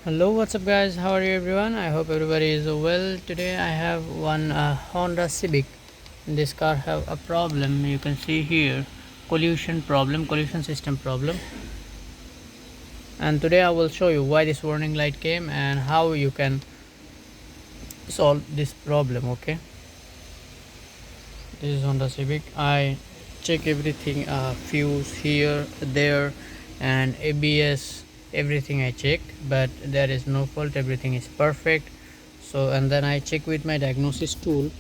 Hello, what's up, guys? How are you, everyone? I hope everybody is well. Today, I have one Honda Civic. This car have a problem. You can see here, collision system problem. And today, I will show you why this warning light came and how you can solve this problem. Okay, this is Honda Civic. I check everything, fuse here, there, and ABS. Everything I check, but there is no fault. Everything is perfect. So, and then I check with my diagnosis tool.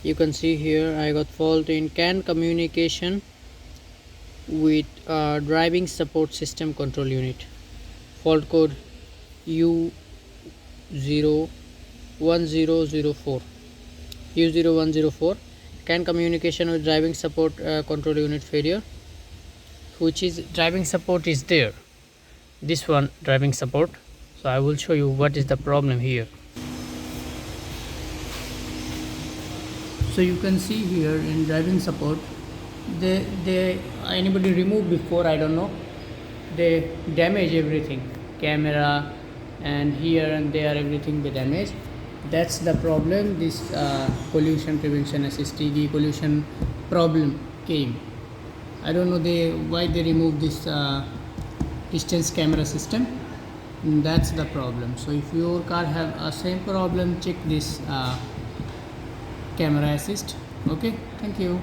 You can see here I got fault in CAN communication with driving support system control unit. Fault code U01004. U0104. CAN communication with driving support control unit failure, which is driving support is there. This one driving support. So I will show you what is the problem here. So you can see here in driving support, they anybody removed before, I don't know, they damage everything, camera and here and there, everything they damage. That's the problem. This collision prevention SSTD collision problem came. I don't know why they removed this distance camera system. That's the problem. So if your car have a same problem, check this camera assist. Okay, thank you.